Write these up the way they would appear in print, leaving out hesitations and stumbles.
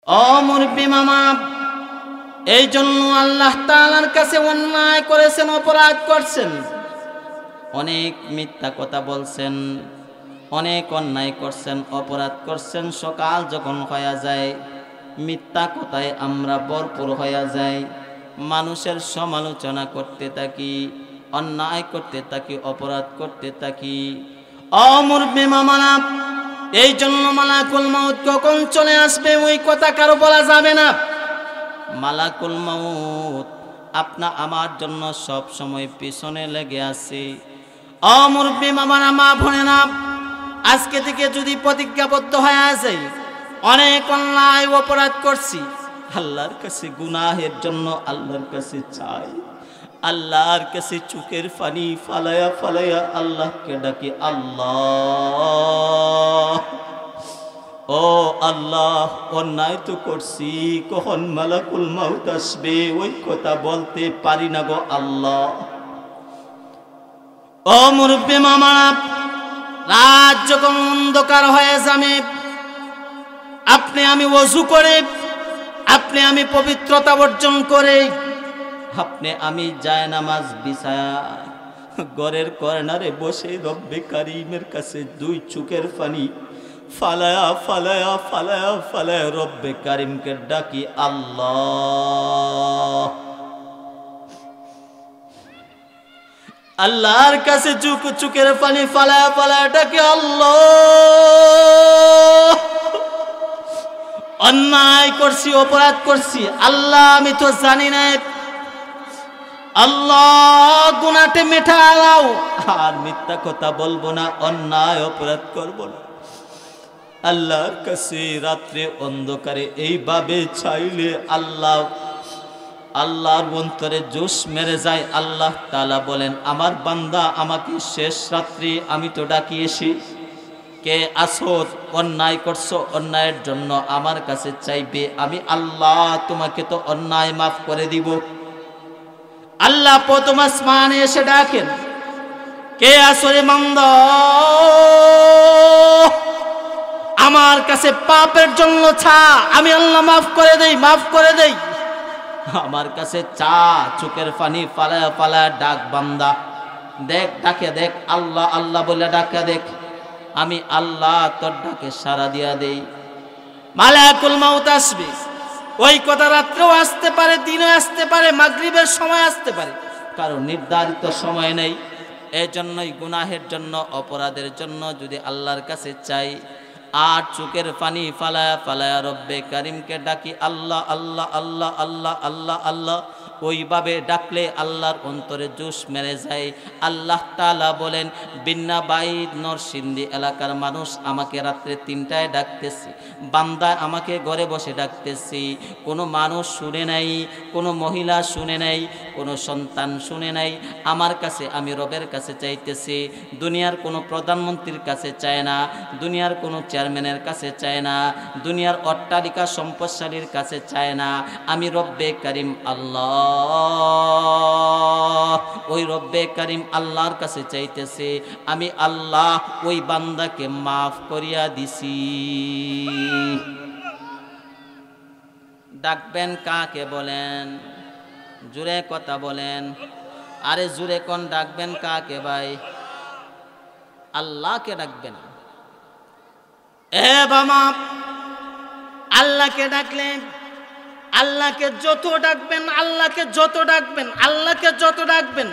ও মুরব্বি মামা, এই জন্য আল্লাহ তাআলার কাছে অন্যায় করেছেন, অপরাধ করছেন, অনেক মিথ্যা কথা বলছেন, অনেক অন্যায় করছেন, অপরাধ করছেন। সকাল যখন হয়ে যায়, মিথ্যা কথায় আমরা ভরপুর হয়ে যাই, মানুষের সমালোচনা করতে থাকি, অন্যায় করতে থাকি, অপরাধ করতে থাকি। ও মুরব্বি মামারা, এই জন্য মালাকুল মউত কখন চলে আসবে ওই কথা কারো বলা যাবে না। মালাকুল মউত আপনা আমার জন্য সব সময় পিছনে লেগে আছে। ও মুরব্বি মামারা, মা বোনেরা, আজকে থেকে যদি প্রতিজ্ঞাবদ্ধ হয়ে আছে, অনেক অন্যায় অপরাধ করছি, আল্লাহর কাছে গুনাহের জন্য আল্লাহর কাছে চাই, আল্লাহর কাছে চোখের পানি ফালায়া ফালায়া আল্লাহকে ডাকি, আল্লাহ ও আল্লাহ, অন্যায় তো করছি, কখন মালাকুল মউত আসবে ওই কথা বলতে পারি না গো আল্লাহ। ও মুরব্বি মামারা, রাত যখন অন্ধকার হয়ে যাবে, আপনি আমি ওযু করে, আপনি আমি পবিত্রতা অর্জন করে, আপনি আমি জায়নামাজ বিছায়া ঘরের কর্নারে বসে রব্বে কারিমের কাছে দুই চোখের পানি ফালায়া ফালায়া ফালায়া ফালায়া রব্বে কারিমকে ডাকি, আল্লাহ। আল্লাহর কাছে চোখের পানি ফালায়া ফালায়া ডাকি, আল্লাহ, অন্যায় করছি, অপরাধ করছি, আল্লাহ আমি তো জানি না, আল্লাহ গুনাহটা মেটাও, আর মিথ্যা কথা বলবো না, অন্যায় অপরাধ করবো না। আল্লাহর কাছে রাত্রে অন্ধকারে এইভাবে চাইলে আল্লাহ আল্লাহর অন্তরে জোশ মেরে যায়। আল্লাহ তাআলা বলেন, আমার বান্দা আমাকে শেষ রাত্রি আমি তো ডাকিয়েছি, কে আসো, অন্যায় করছো, অন্যায়ের জন্য আমার কাছে চাইবে, আমি আল্লাহ তোমাকে তো অন্যায় মাফ করে দিব। আল্লাহ প্রথম আসমানে এসে ডাকেন, কে আসো রে বান্দা, আমার কাছে পাপের জন্য চা, আমি আল্লাহ মাফ করে দেই, মাফ করে দেই। আমার কাছে চা, চোখের পানি ফালায়া ফালায়া ডাক, বান্দা দেখ, ডাকে দেখ, আল্লাহ আল্লাহ বলে ডাকে দেখ, আমি আল্লাহ তোর ডাকে সাড়া দিয়া দেই। মালাকুল মউত আসবে, ওই কথা রাত্রেও আসতে পারে, দিনও আসতে পারে, মাগরিবের সময় আসতে পারে, কারণ নির্ধারিত সময় নেই। এই জন্যই গুনাহের জন্য, অপরাধের জন্য যদি আল্লাহর কাছে চাই, আর চোখের পানি ফালায়া ফালায়া রব্বে কারিমকে ডাকি, আল্লাহ আল্লাহ আল্লাহ আল্লাহ আল্লাহ আল্লাহ, ওইভাবে ডাকলে আল্লাহর অন্তরে জোশ মেরে যায়। আল্লাহ তাআলা বলেন, বিন্না বাইদ নরসিংদী এলাকার মানুষ আমাকে রাত্রে 3টায় ডাকতেছি, বান্দা আমাকে ঘরে বসে ডাকতেছি, কোনো মানুষ শুনে নাই, কোনো মহিলা শুনে নাই, কোনো সন্তান শুনে নাই, আমার কাছে, আমি রবের কাছে চাইতেছি। দুনিয়ার কোনো প্রধানমন্ত্রীর কাছে চায় না, দুনিয়ার কোনো চেয়ারম্যানের কাছে চায় না, দুনিয়ার অট্টালিকা সম্পদশালীর কাছে চায় না, আমি রব্বে কারিম আল্লাহ, ওই রব্বে কারিম আল্লাহর কাছে চাইতেছে, আমি আল্লাহ ওই বান্দাকে মাফ করিয়া দিছি। ডাকবেন কাকে বলেন? জোরে কথা বলেন, আরে জোরে কোন, ডাকবেন কাকে ভাই? আল্লাহকে ডাকবেন। এ বাবা, আল্লাহকে ডাকলেন, আল্লাহকে যত ডাকবেন, আল্লাহকে যত ডাকবেন, আল্লাহকে যত ডাকবেন,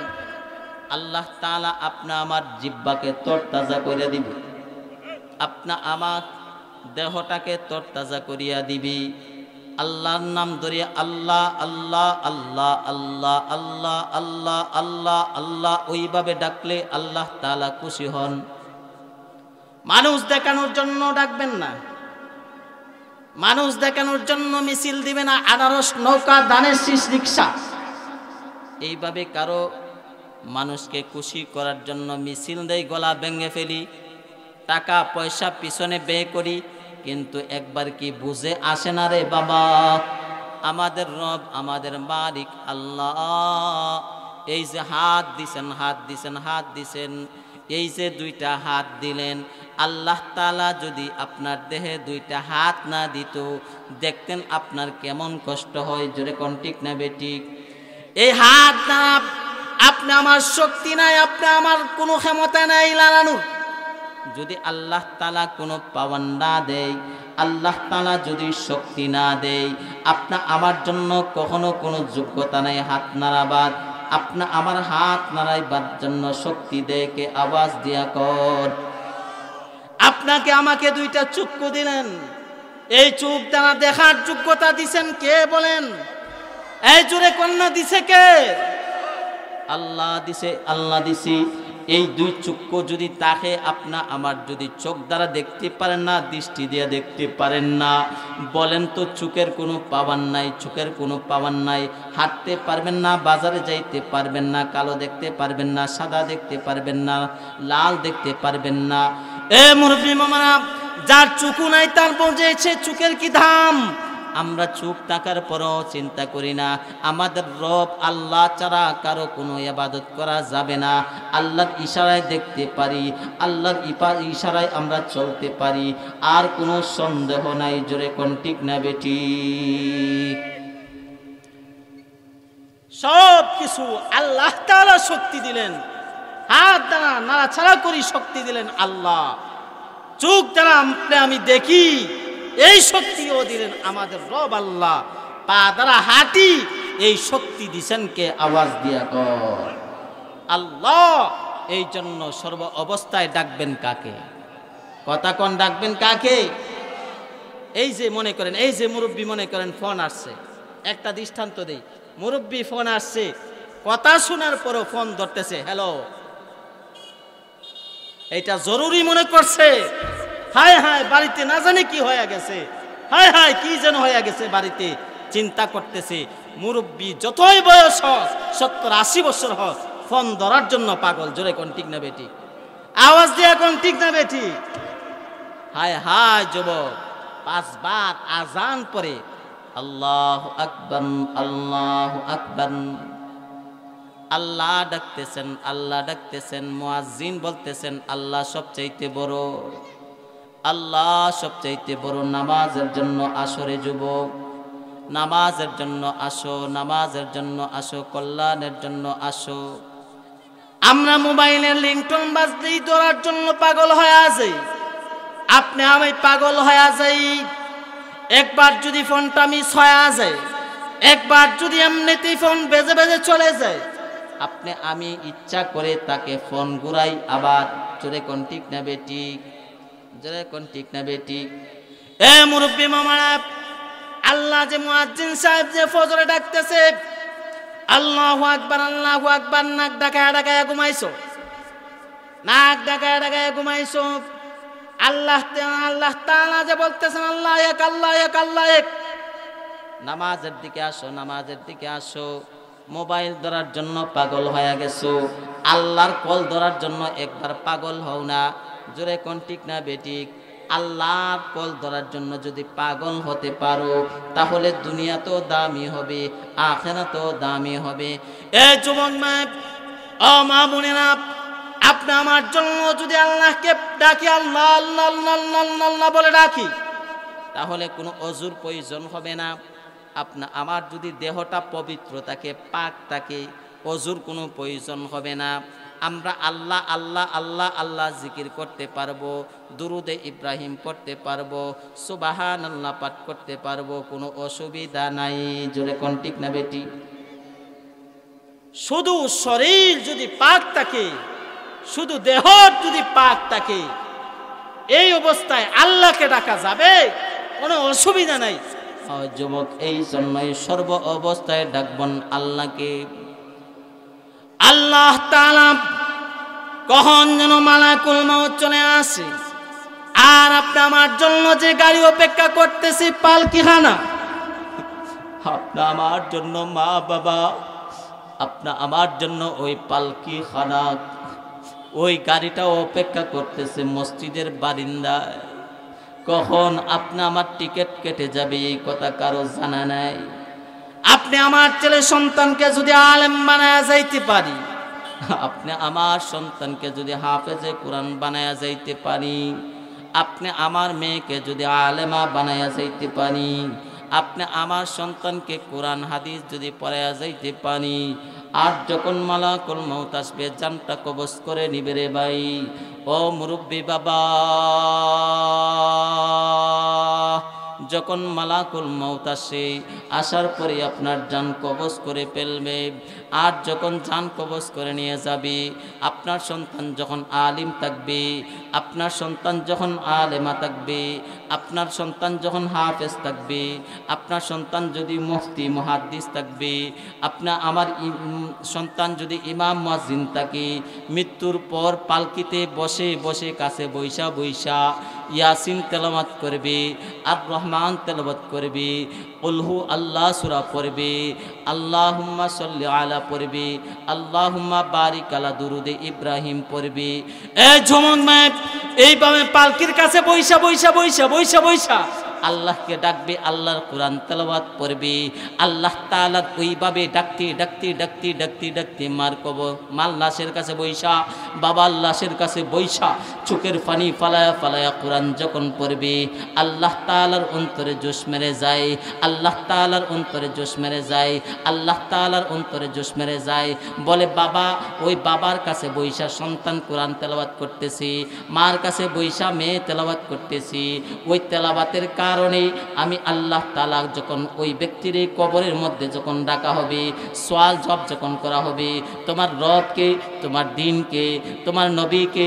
আল্লাহ তাআলা আপনা আমার জিহ্বাকে তরতাজা করে দিবে, আপনা আমার দেহটাকে তরতাজা করিয়া দিবি। আল্লাহর নাম ধরিয়া আল্লাহ আল্লাহ আল্লাহ আল্লাহ আল্লাহ আল্লাহ আল্লাহ আল্লাহ ওইভাবে ডাকলে আল্লাহ তাআলা খুশি হন। মানুষ দেখানোর জন্য ডাকবেন না, মানুষ দেখানোর জন্য মিছিল দিবে না, আনারস নৌকা, দানের শীষ, রিক্সা, এইভাবে কারো মানুষকে খুশি করার জন্য মিছিল দেই, গলা ভেঙে ফেলি, টাকা পয়সা পিছনে ব্যয় করি, কিন্তু একবার কি বুঝে আসে না রে বাবা, আমাদের রব, আমাদের মালিক আল্লাহ এই যে হাত দিছেন, হাত দিছেন, হাত দিছেন, এই যে 2টা হাত দিলেন, আল্লাহ তাআলা যদি আপনার দেহে দুইটা হাত না দিত, দেখতেন আপনার কেমন কষ্ট হয়। জোরে কোন ঠিক না বেঠিক? এই হাত না, আপনি আমার শক্তি নাই, আপনি আমার কোনো ক্ষমতা নাই লাগানোর। যদি আল্লাহ তাআলা কোনো পাওয়ার না দেয়, আল্লাহ তাআলা যদি শক্তি না দেয়, আপনা আমার জন্য কখনো কোনো যোগ্যতা নাই হাত নাড়াবার। আপনা আমার হাত নাড়াইবার জন্য শক্তি দেয় কে? আওয়াজ দিয়া কর। আপনাকে আমাকে দুইটা চক্ষু দিলেন, এই চোখ দ্বারা দেখার যোগ্যতা দিছেন কে বলেন? এই জোরে কন্যা দিছে কে? আল্লাহ দিছে, আল্লাহ দিছি। এই দুই চক্ষু যদি তাকে আপনা আমার যদি চোখ দ্বারা দেখতে পারেন না, দৃষ্টি দিয়ে দেখতে পারেন না, বলেন তো চোখের কোনো পাওয়ার নাই, চোখের কোনো পাওয়ার নাই, হাঁটতে পারবেন না, বাজারে যাইতে পারবেন না, কালো দেখতে পারবেন না, সাদা দেখতে পারবেন না, লাল দেখতে পারবেন না। এ মুরব্বী মামারা, যার চক্ষু নাই তার বোঝেছে চোখের কি দাম। আমরা চোখ থাকার পরও চিন্তা করি না আমাদের রব আল্লাহ ছাড়া কারো কোনো ইবাদত করা যাবে না। আল্লাহর ইশারায় দেখতে পারি, আল্লাহর ইশারায় আমরা চলতে পারি, আর কোনো সন্দেহ নাই। জোরে কোন ঠিক না বেঠিক? সব কিছু আল্লাহ তাআলা শক্তি দিলেন, হাত দ্বারা নাড়াচাড়া করি শক্তি দিলেন আল্লাহ, চোখ দ্বারা আমি দেখি এই শক্তিও দিলেন আমাদের রব আল্লাহ, পা দ্বারা হাঁটি এই শক্তি দিছেন কে? আওয়াজ দিয়া কর আল্লাহ। এই জন্য সর্ব অবস্থায় ডাকবেন কাকে? কথা কোন ডাকবেন কাকে? এই যে মনে করেন, এই যে মুরব্বী মনে করেন ফোন আসছে, একটা দৃষ্টান্ত দেই, মুরব্বী ফোন আসছে, কথা শোনার পরও ফোন ধরতেছে, হ্যালো, এটা জরুরি মনে করছে। হায় হায় বাড়িতে না জানে কি হয়ে গেছে, হায় হায় কি যেন হয়ে গেছে বাড়িতে, চিন্তা করতেছে। মুরব্বী যতই বয়স হোক, 70-80 বছর হোক, ফোন ধরার জন্য পাগল। জোরে কোন ঠিক না বেটি? আওয়াজ দিয়া কোন ঠিক না বেটি? হায় হায় যুবক, 5 বার আজান পরে আল্লাহু আকবার, আল্লাহু আকবার, আল্লাহ ডাকতেছেন, আল্লাহ ডাকতেছেন। মুয়াজ্জিন বলতেছেন আল্লাহ সবচাইতে বড়, আল্লাহ সবচাইতে বড়। নামাজের জন্য আসরে যুবক, নামাজের জন্য আসো, নামাজের জন্য আসো, কল্যাণের জন্য আসো। আমরা মোবাইলের লিংটন বাজতেই ধরার জন্য পাগল হয়ে আছি। আপনি আমি পাগল হয়ে যাই। একবার যদি ফোনটা মিস হয়ে যায়, একবার যদি এমনিতেই ফোন বেজে বেজে চলে যায়, আপনি আমি ইচ্ছা করে তাকে ফোন ঘুরাই আবার। জোরে কোন ঠিক না বেঠিক? জোরে কোন ঠিক না বেঠিক? এ মুরব্বী মামারা, আল্লাহ যে মুয়াজ্জিন সাহেব যে ফজরে ডাকতেছে আল্লাহু আকবার, আল্লাহু আকবার, নাক ডাকায় ডাকায় ঘুমাইছো, নাক ডাকায় ডাকায় ঘুমাইছো। আল্লাহ তাআলা যে বলতেছেন আল্লাহ এক, আল্লাহ এক, আল্লাহ এক। নামাজের দিকে আসো, নামাজের দিকে আসো। মোবাইল ধরার জন্য পাগল হয়ে গেছো, আল্লাহর কল ধরার জন্য একবার পাগল হও না। জোরে কোন ঠিক না বেঠিক? আল্লাহর কল ধরার জন্য যদি পাগল হতে পারো, তাহলে দুনিয়া তো দামি হবে, আখিরাত তো দামি হবে। এ যুবক মা, ও মা বোনেরা, আপনি আমার জন্য যদি আল্লাহকে ডাকি, আল্লাহ আল্লাহ আল্লাহ আল্লাহ আল্লাহ বলে ডাকি, তাহলে কোনো অজুর প্রয়োজন হবে না। আপনা আমার যদি দেহটা পবিত্র থাকে, পাক থাকে, অজুর কোনো প্রয়োজন হবে না। আমরা আল্লাহ আল্লাহ আল্লাহ আল্লাহ জিকির করতে পারবো, দুরুদে ইব্রাহিম পড়তে পারবো, সুবহানাল্লাহ পাঠ করতে পারবো, কোনো অসুবিধা নাই। জোরে কোন ঠিক না বেটি? শুধু শরীর যদি পাক থাকে, শুধু দেহ যদি পাক থাকে, এই অবস্থায় আল্লাহকে ডাকা যাবে, কোনো অসুবিধা নাই। যুবক, এই জন্যই সর্ব অবস্থায় ডাকবেন আল্লাহকে। আল্লাহ তাআলা কখন যেন মালাকুল মউত চলে আসে, আর আপনি আমার জন্য যে গাড়ি অপেক্ষা করতেছি পালকিখানা, আপনি আমার জন্য মা বাবা, আপনি আমার জন্য ওই পালকিখানা, ওই গাড়িটা অপেক্ষা করতেছে মসজিদের বারিন্দায়। কখন আপনি আমার টিকিট কেটে যাবে এই কথা কারো জানা নাই। আপনি আমার ছেলে সন্তানকে যদি আলেম বানায়া যাইতে পারি, আপনি আমার সন্তানকে যদি হাফেজে কোরআন বানায়া যাইতে পারি, আপনি আমার মেয়েকে যদি আলেমা বানাইয়া যাইতে পারি, আপনি আমার সন্তানকে কোরআন হাদিস যদি পড়াইয়া যাইতে পারি, আর যখন মালাকুল মউত আসবে জানটা কবজ করে নিবে রে ভাই, ও মুরব্বী বাবা, যখন মালাকুল মউত আসে, আসার পরে আপনার জান কবজ করে ফেলবে। আর যখন জান কবজ করে নিয়ে যাবে, আপনার সন্তান যখন আলিম থাকবে, আপনার সন্তান যখন আলেমা থাকবে, আপনার সন্তান যখন হাফেজ থাকবে, আপনার সন্তান যদি মুফতি মুহাদ্দিস থাকবে, আপনার আমার সন্তান যদি ইমাম মুয়াজ্জিন থাকে, মৃত্যুর পর পালকিতে বসে বসে কাছে বৈশা বৈশা ইয়াসিন তেলাওয়াত করবে, আর রহমান তেলাওয়াত করবে, কুলহু আল্লাহ সূরা পড়বে, আল্লাহুম্মা সাল্লি আলা পড়বে, আল্লাহুম্মা বারিক আলা দুরুদে ইব্রাহিম পড়বে। এই ঝুমক ম্যাপ এইভাবে পালকির কাছে বৈশা বৈশা বৈশা বৈশা বৈশা আল্লাহকে ডাকবে, আল্লাহর কোরআন তেলাওয়াত পড়বে। আল্লাহ তাআলা ওইভাবে ডাকতে ডাকতে ডাকতে ডাকতে ডাকতে মাল লাশের কাছে বৈশা, বাবার লাশের কাছে বৈশা চোখের পানি ফালায়া ফালায়া কোরআন যখন পড়বে, আল্লাহ তাআলার অন্তরে জোশ মেরে যায়, আল্লাহ তাআলার অন্তরে জোশ মেরে যায়, আল্লাহ তাআলার অন্তরে জোশ মেরে যায়। বলে বাবা, ওই বাবার কাছে বৈশা সন্তান কোরআন তেলাওয়াত করতেছি, মার কাছে বৈশা মেয়ে তেলাওয়াত করতেছি। ওই তেলাওয়াতের কারণে আমি আল্লাহ তাআলা যখন ওই ব্যক্তির কবরের মধ্যে যখন ডাকা হবে, সওয়াল জবাব যখন করা হবে, তোমার রবকে, তোমার দ্বীনকে, তোমার নবীকে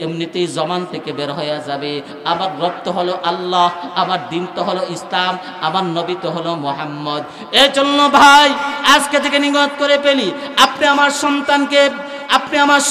এমনিতেই জমান থেকে বের হয়ে যাবে। আমার রব তো হলো আল্লাহ, আমার দ্বীন তো হলো ইসলাম, আমার নবী তো হলো মুহাম্মদ। এই জন্য ভাই আজকে থেকে নিয়ত করে ফেলি, আপনি আমার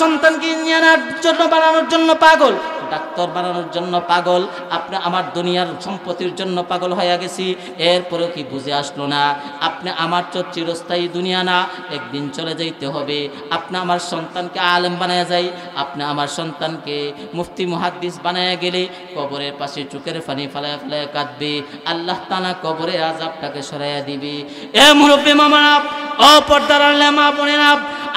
সন্তানকে ইঞ্জিনিয়ার জন্য বানানোর জন্য পাগল, ডাক্তার বানানোর জন্য পাগল, আপনি আমার দুনিয়ার সম্পত্তির জন্য পাগল হয়ে গেছি, এরপরেও কি বুঝে আসলো না আপনি আমার তো চিরস্থায়ী দুনিয়া না, একদিন চলে যাইতে হবে। আপনি আমার সন্তানকে আলেম বানায় যাই, আপনি আমার সন্তানকে মুফতি মুহাদ্দিস বানায় গেলে কবরের পাশে চোখের পানি ফালায় ফালায় কাঁদবে, আল্লাহ তাআলা কবরের আযাবটাকে সরাইয়া দিবে। এ মুরব্বী মামারা, ও পর্দার আলেমা বোনেরা,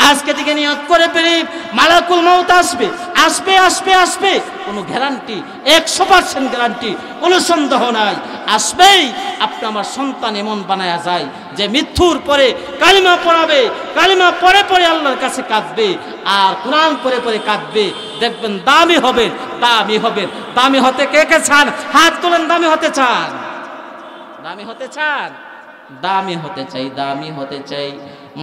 আজকে থেকে নিয়ত করে ফেলি, মালাকুল মউত আসবে আসবে আসবে আসবে, কোনো গ্যারান্টি, 100% গ্যারান্টি, কোনো সন্দেহ নাই, আসবেই। আপনি আমার সন্তান এমন বানায়া যায় যে মৃত্যুর পরে কালিমা পড়াবে, কালিমা পড়ে পড়ে আল্লাহর কাছে কাঁদবে, আর কোরআন পড়ে পড়ে কাঁদবে। দেখবেন দামি হবেন, দামি হবেন। দামি হতে কে কে চান? হাত তোলেন। দামি হতে চান? দামি হতে চান? দামি হতে চাই, দামি হতে চাই।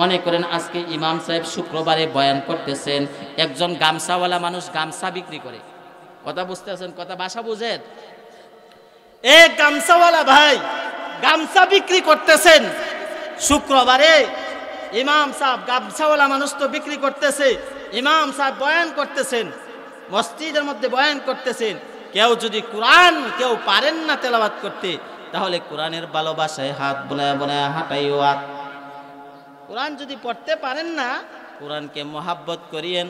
মনে করেন আজকে ইমাম সাহেব শুক্রবারে বয়ান করতেছেন, একজন গামছাওয়ালা মানুষ গামছা বিক্রি করে, কথা বুঝতে আছেন? কথা ভাষা বুঝেন? এক গামছাওয়ালা ভাই গামছা বিক্রি করতেছেন শুক্রবারে, ইমাম সাহেব গামছাওয়ালা মানুষ তো বিক্রি করতেছে, ইমাম সাহেব বয়ান করতেছেন, মসজিদের মধ্যে বয়ান করতেছেন। কেউ যদি কোরআন কেউ পারেন না তেলাওয়াত করতে, তাহলে কোরআনের ভালোবাসায় হাত বোলায় বোলায় হাঁটাইও। আর কোরআন যদি পড়তে পারেন না, কোরআনকে মহাব্বত করিয়েন,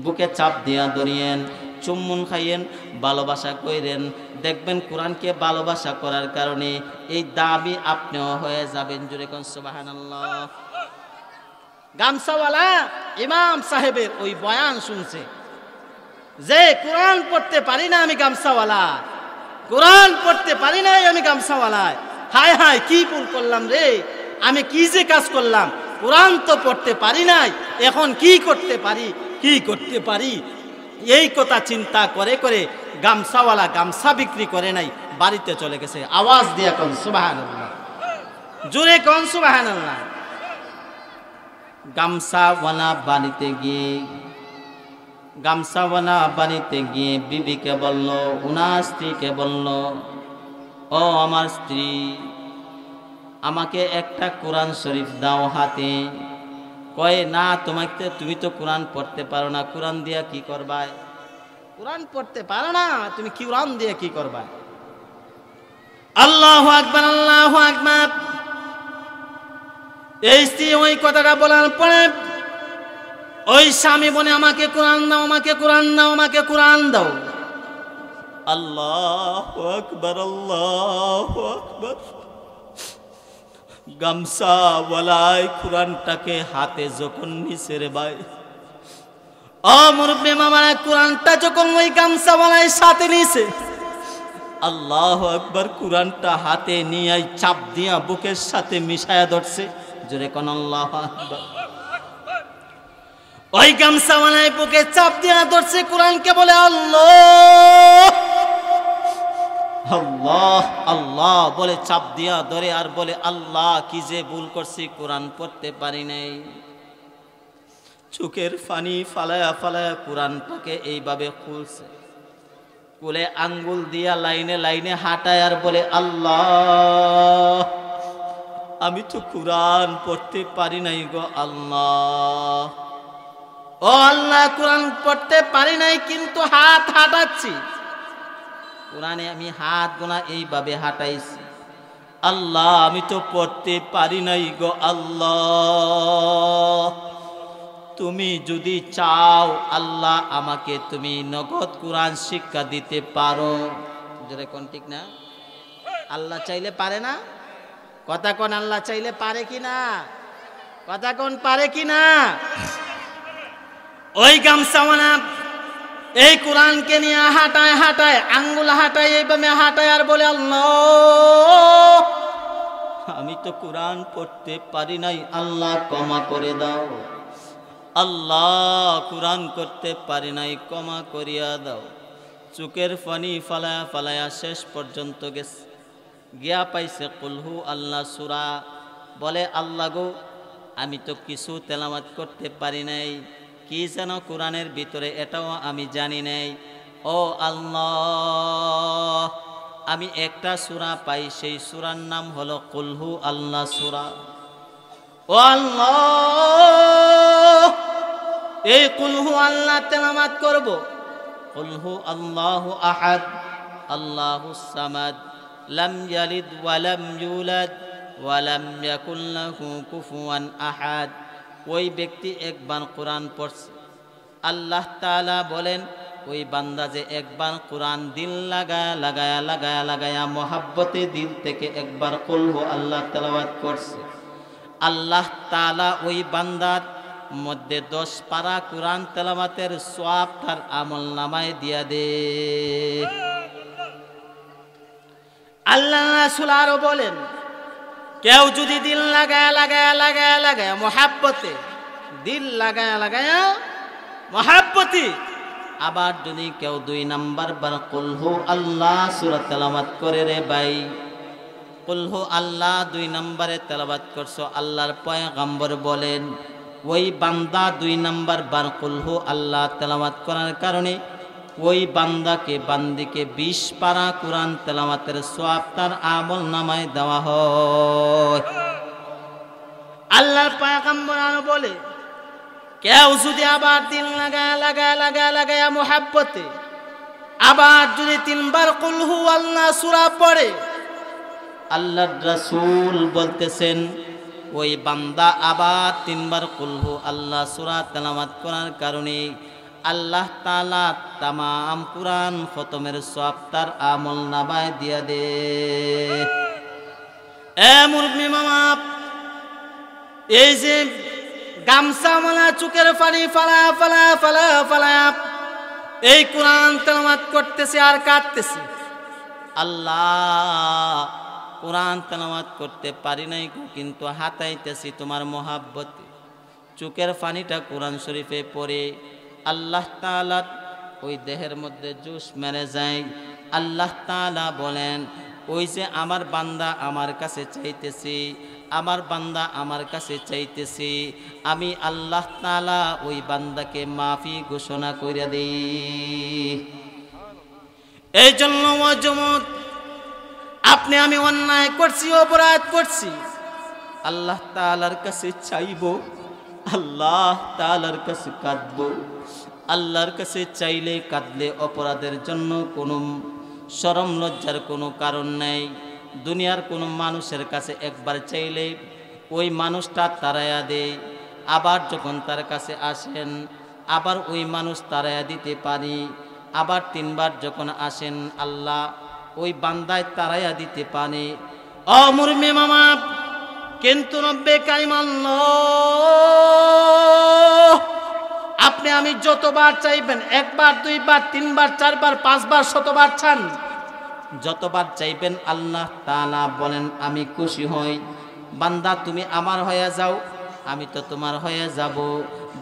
বুকে চাপ দিয়া ধরিয়েন, চুম্বন খাইয়েন, ভালোবাসা করেন। দেখবেন কোরআনকে ভালোবাসা করার কারণে এই দাবি আপনিও হয়ে যাবেন। জোরে কোন সুবহানাল্লাহ। গামছাওয়ালা ইমাম সাহেবের ওই বয়ান শুনছে যে কোরআন পড়তে পারি না আমি গামছাওয়ালা, কোরআন পড়তে পারি না আমি গামছাওয়ালা, হায় হায় কি ভুল করলাম রে, আমি কি যে কাজ করলাম, কোরআন তো পড়তে পারি নাই, এখন কি করতে পারি, কি করতে পারি। এই কথা চিন্তা করে করে গামছাওয়ালা গামছা বিক্রি করে নাই, বাড়িতে চলে গেছে। আওয়াজ দিয়া কোন সুবহানাল্লাহ, জোরে কোন সুবহানাল্লাহ। গামছাওয়ালা বাড়িতে গিয়ে বিবিকে বলল, উনার স্ত্রীকে বলল, ও আমার স্ত্রী, আমাকে একটা কোরআন শরীফ দাও হাতে। কয় না, তুমি তো কোরআন পড়তে পারো না, কোরআন দিয়া কি করবা? কোরআন পড়তে পারো না, তুমি কোরআন দিয়া কি করবা? আল্লাহু আকবার, আল্লাহু আকবার। এই স্ত্রী ওই কথাটা বলার পরে ওই স্বামী বলে, আমাকে কোরআন দাও, আমাকে কোরআন দাও, আমাকে কোরআন দাও। আল্লাহু আকবার, আল্লাহু আকবার। গামছাওয়ালায় কোরআনটাকে হাতে যখন নিছে রে ভাই, ও মুরব্বি মামারা, কোরআনটা যখন ওই গামছাওয়ালায় সাথে নিছে, আল্লাহু আকবার, কোরআনটা হাতে নিয়ে চাপ দিয়া বুকের সাথে মিশায়া ধরছে। জোরে কোন আল্লাহু আকবার। ওই গামছাওয়ালায় বুকে চাপ দিয়া ধরছে, কোরআনকে বলে আল্লাহ আল্লাহ আল্লাহ বলে চাপ দিয়া ধরে আর বলে, আল্লাহ কি যে ভুল করছি, কোরআন পড়তে পারি নাই। চোখের পানি ফালায়া ফালায়া কোরআনটাকে এইভাবে খুলছে, খুলে আঙ্গুল দিয়া লাইনে লাইনে হাঁটায় আর বলে, আল্লাহ আমি তো কোরআন পড়তে পারি নাই গো আল্লাহ। ও আল্লাহ, কোরআন পড়তে পারি নাই কিন্তু হাত হাঁটাচ্ছি, কোরআনে আমি হাত গোনা এইভাবে হাঁটাইছি। আল্লাহ আমি তো পড়তে পারি নাই গো আল্লাহ, তুমি যদি চাও আল্লাহ আমাকে তুমি নগদ কোরআন শিক্ষা দিতে পারো। জোরে কোন ঠিক না? আল্লাহ চাইলে পারে না? কথা কোন আল্লাহ চাইলে পারে কি না? কথা কোন পারে কি না? ওই গামছাওয়ালা এই কোরআনকে নিয়ে হাঁটায় হাঁটায়, আঙ্গুল হাঁটায়, এইভাবে হাঁটায় আর বলে, আল্লাহ আমি তো কোরআন পড়তে পারি নাই, আল্লাহ ক্ষমা করে দাও। আল্লাহ কোরআন করতে পারি নাই, ক্ষমা করিয়া দাও। চোখের পানি ফালায়া ফালায়া শেষ পর্যন্ত গেছে, গিয়া পাইছে কুলহু আল্লাহ সূরা। বলে, আল্লাহ গো আমি তো কিছু তেলাওয়াত করতে পারি নাই, কি যেন কোরআনের ভিতরে এটাও আমি জানি নাই। ও আল্লাহ আমি একটা সূরা পাই, সেই সূরার নাম হলো কুলহু আল্লাহ সূরা। ও আল্লাহ এই কুলহু আল্লাহ তেলাওয়াত করব। কুলহু আল্লাহু আহাদ আল্লাহুস সামাদ লাম ইয়ালিদ ওয়া লাম ইউলাদ ওয়া লাম ইয়াকুল লাহু কুফুয়ান আহাদ। ওই ব্যক্তি একবার কোরআন পড়ছে, আল্লাহ তাআলা বলেন ওই বান্দা যে একবার কোরআন দিল লাগায়া লাগায়া লাগায়া লাগায়া মোহাব্বতে দিল থেকে একবার কুলহু আল্লাহ তেলাওয়াত করছে, আল্লাহ তাআলা ওই বান্দার মধ্যে 10 পারা কোরআন তেলাওয়াতের সওয়াব তার আমলনামায় দিয়া দে। আল্লাহ রাসূল আরো বলেন, কেউ যদি দিল লাগায়া লাগায়া লাগায়া লাগায়া মোহাব্বতে, দিল লাগায়া লাগায়া মোহাব্বতে, আবার যদি কেউ 2 নাম্বার বার কুলহু আল্লাহ সূরা তেলাওয়াত করে রে ভাই, কুলহু আল্লাহ 2 নম্বরে তেলাওয়াত করছো, আল্লাহর পয়গম্বর বলেন ওই বান্দা 2 নাম্বার বার কুলহু আল্লাহ তেলাওয়াত করার কারণে ওই বান্দাকে বান্দিকে 20 পারা কোরআন তেলাওয়াতের সওয়াব তার আমলনামায় দেওয়া হয়। আল্লাহর পয়গম্বর আরো বলে, কেউ যদি আবার দিল লাগায়া লাগায়া লাগায়া লাগায়া মোহাব্বতে আবার যদি 3 বার কুলহু আল্লাহ সূরা পড়ে, আল্লাহর রাসূল বলতেছেন ওই বান্দা আবার 3 বার কুলহু আল্লাহ সূরা তেলাওয়াত করার কারণে আল্লাহ তাআলা तमाम কুরআন খতমের সওয়াব তার আমলনামায় দিয়া দে। এ মুরব্বি মামা, এই যে গামছাওয়ালা চোখের পানি ফালা ফালা ফালা ফালা এই কোরআন তেলাওয়াত করতেছে আর কাঁদতেছে, আল্লাহ কোরআন তেলাওয়াত করতে পারি নাই কিন্তু হাতাইতেছি তোমার মোহাব্বতে। চোখের পানিটা কোরআন শরীফে পড়ে আল্লাহ তাআলা ওই দেহের মধ্যে জোশ মেরে যায়। আল্লাহ তাআলা বলেন, ওই যে আমার বান্দা আমার কাছে চাইতেছি, আমার বান্দা আমার কাছে চাইতেছি, আমি আল্লাহ তাআলা ওই বান্দাকে মাফি ঘোষণা করে দেই। এই জন্য ওয়াজমত আপনি আমি অন্যায় করছি, অপরাধ করছি, আল্লাহ তাআলার কাছে চাইবো, আল্লাহ তাআলার কাছে কাঁদবো। আল্লাহর কাছে চাইলে কাঁদলে অপরাধের জন্য কোনো শরম লজ্জার কোনো কারণ নাই। দুনিয়ার কোনো মানুষের কাছে একবার চাইলে ওই মানুষটা তাড়াইয়া দেয়, আবার যখন তার কাছে আসেন আবার ওই মানুষ তাড়াইয়া দিতে পারি, আবার 3 বার যখন আসেন আল্লাহ ওই বান্দায় তাড়াইয়া দিতে পারে। ও মুরব্বি মামা, কিন্তু রব্বে কারিম আল্লাহ আপনি আমি যতবার চাইবেন, একবার, দুইবার, তিনবার, চারবার, পাঁচবার, শতবার চান, যতবার চাইবেন আল্লাহ তাআলা বলেন আমি খুশি হই। বান্দা তুমি আমার হয়ে যাও, আমি তো তোমার হয়ে যাব।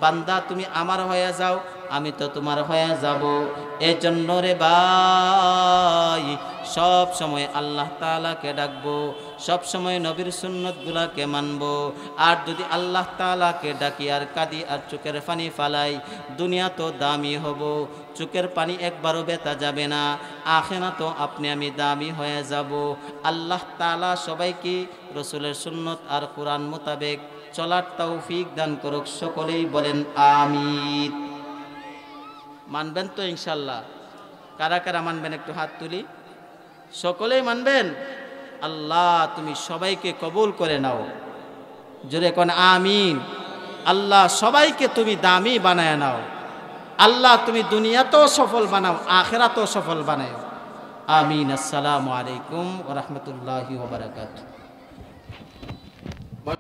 বান্দা তুমি আমার হয়ে যাও, আমি তো তোমার হয়ে যাব। এজন্য রে ভাই সব সময় আল্লাহ তাআলাকে ডাকবো, সব সময় নবীর সুন্নতগুলাকে মানবো। আর যদি আল্লাহ তাআলাকে ডাকি আর কাঁদি আর চোখের পানি ফালাই, দুনিয়া তো দামি হব, চোখের পানি একবারও বেতা যাবে না, আখিরাত তো আপনি আমি দামি হয়ে যাব। আল্লাহ তাআলা সবাইকে রসুলের সুন্নত আর কোরআন মোতাবেক চলার তৌফিক দান করুক। সকলেই বলেন আমিন। মানবেন তো ইনশাল্লাহ? কারা কারা মানবেন একটু হাত তুলি। সকলেই মানবেন? আল্লাহ তুমি সবাইকে কবুল করে নাও, জোরে কোন আমিন। আল্লাহ সবাইকে তুমি দামি বানায় নাও। আল্লাহ তুমি দুনিয়াতেও সফল বানাও, আখিরাতেও সফল বানাও। আমিন। আসসালামু আলাইকুম ওয়া রাহমাতুল্লাহি ওয়া বারাকাতুহু।